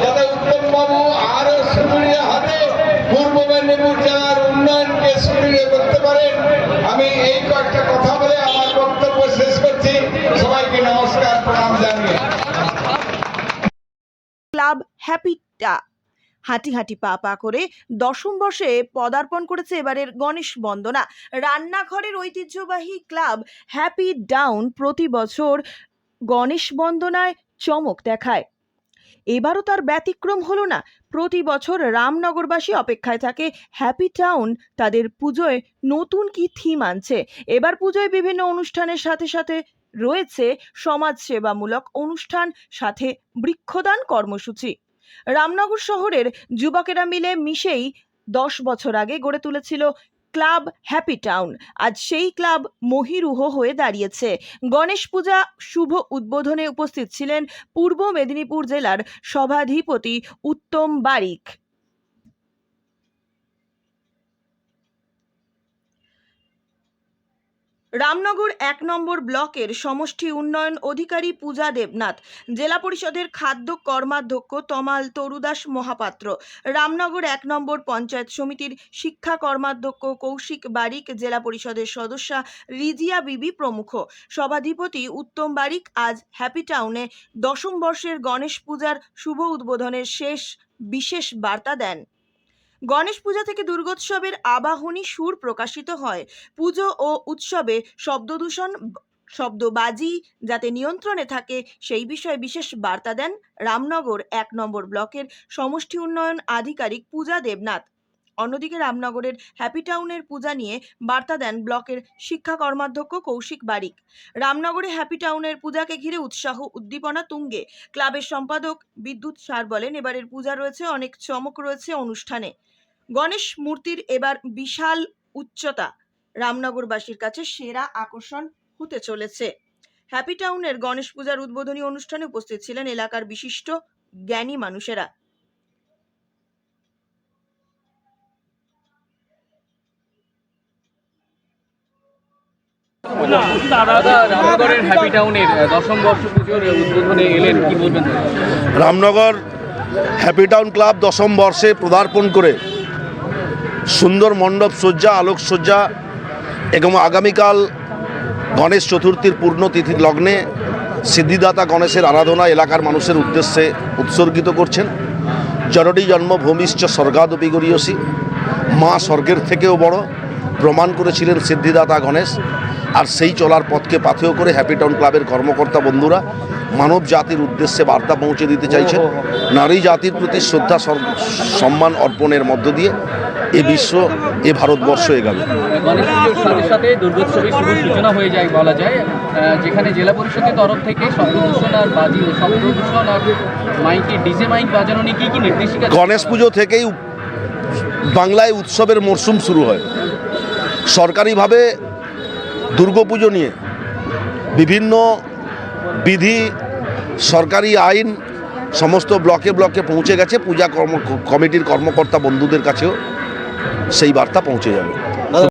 যাতে উত্তমবাবু আরো সুদৃঢ় হাতে পূর্ব মেদিনীপুর জেলার উন্নয়নকে সুদৃঢ় করতে পারেন। আমি এই কয়েকটা কথা বলে আমার বক্তব্য শেষ করছি। সবাইকে নমস্কার, প্রণাম জানিয়ে। ক্লাব হ্যাপিটা হাঁটি হাঁটি পা পা করে দশম বর্ষে পদার্পণ করেছে এবারের গণেশ বন্দনা। রান্নাঘরের ঐতিহ্যবাহী ক্লাব হ্যাপি ডাউন প্রতি বছর গণেশ বন্দনায় চমক দেখায়। এবারও তার ব্যতিক্রম হলো না। প্রতি বছর রামনগরবাসী অপেক্ষায় থাকে হ্যাপি টাউন তাদের পুজোয় নতুন কি থিম আনছে। এবার পুজোয় বিভিন্ন অনুষ্ঠানের সাথে সাথে রয়েছে সমাজসেবামূলক অনুষ্ঠান, সাথে বৃক্ষদান কর্মসূচি। রামনগর শহরের যুবকেরা মিলে মিশেই 10 বছর আগে গড়ে তুলেছিল ক্লাব হ্যাপি টাউন। আজ সেই ক্লাব মহিরুহ হয়ে দাঁড়িয়েছে। গণেশ পূজা শুভ উদ্বোধনে উপস্থিত ছিলেন পূর্ব মেদিনীপুর জেলার সভাধিপতি উত্তম বারিক। রামনগর 1 নম্বর ব্লকের সমষ্টি উন্নয়ন অধিকারী পূজা দেবনাথ, জেলা পরিষদের খাদ্য কর্মাধ্যক্ষ তমাল তরুদাস মহাপাত্র, রামনগর 1 নম্বর পঞ্চায়েত সমিতির শিক্ষা কর্মাধ্যক্ষ কৌশিক বারিক, জেলা পরিষদের সদস্যা রিজিয়া বিবি প্রমুখ। সভাধিপতি উত্তম বারিক আজ হ্যাপি টাউনে 10ম বর্ষের গণেশ পূজার শুভ উদ্বোধনের বিশেষ বার্তা দেন। গণেশ পূজা থেকে দুর্গোৎসবের আবাহনী সুর প্রকাশিত হয়। পুজো ও উৎসবে শব্দদূষণ, শব্দবাজি যাতে নিয়ন্ত্রণে থাকে সেই বিষয়ে বিশেষ বার্তা দেন রামনগর 1 নম্বর ব্লকের সমষ্টি উন্নয়ন আধিকারিক পূজা দেবনাথ। অন্যদিকে রামনগরের হ্যাপি টাউনের পূজা নিয়ে বার্তা দেন ব্লকের শিক্ষা কর্মাধ্যক্ষ কৌশিক বারিক। রামনগরে হ্যাপি টাউনের পূজাকে ঘিরে উৎসাহ উদ্দীপনা তুঙ্গে। ক্লাবের সম্পাদক বিদ্যুৎ সার বলেন, এবারের পূজা রয়েছে অনেক চমক রয়েছে অনুষ্ঠানে। গণেশ মূর্তির এবার বিশাল উচ্চতা রামনগরবাসীর কাছে সেরা আকর্ষণ হতে চলেছে। হ্যাপি টাউনের গণেশ পূজার উদ্বোধনী অনুষ্ঠানে উপস্থিত ছিলেন এলাকার বিশিষ্ট জ্ঞানী মানুষেরা। রামনগরের হ্যাপি টাউনের 10ম বর্ষ পুজোর উদ্বোধনে এলেন, কি বলবেন? রামনগর হ্যাপি টাউন ক্লাব 10ম বর্ষে পদার্পণ করে সুন্দর মণ্ডপ সজ্জা, আলোকসজ্জা এবং আগামীকাল গণেশ চতুর্থীর পূর্ণতিথির লগ্নে সিদ্ধিদাতা গণেশের আরাধনা এলাকার মানুষের উদ্দেশ্যে উৎসর্গিত করছেন। জননী জন্মভূমিশ্চ স্বর্গাদপি গরীয়সী, মা স্বর্গের থেকেও বড় প্রমাণ করেছিলেন সিদ্ধিদাতা গণেশ। আর সেই চলার পথকে পাথেয় করে হ্যাপি টাউন ক্লাবের কর্মকর্তা বন্ধুরা মানব জাতির উদ্দেশ্যে বার্তা পৌঁছে দিতে চাইছেন। নারী জাতির প্রতি শ্রদ্ধা সম্মান অর্পণের মধ্য দিয়ে এ বিশ্ব, এ ভারতবর্ষ এগাবে। গণেশ পুজোর সাথে সাথে দুর্গোৎসবের শুভ সূচনা হয়ে যায় বলা যায়, যেখানে জেলা পরিষদের তরফ থেকে শব্দদূষণ আর মাইকে ডিজে মাইক বাজানো নিয়ে কি নির্দেশিকা? গণেশ পুজো থেকেই বাংলায় উৎসবের মরশুম শুরু হয়। সরকারিভাবে দুর্গাপুজো নিয়ে বিভিন্ন বিধি, সরকারি আইন সমস্ত ব্লকে ব্লকে পৌঁছে গেছে। পূজা কমিটির কর্মকর্তা বন্ধুদের কাছেও সেই বার্তা পৌঁছে যাবে।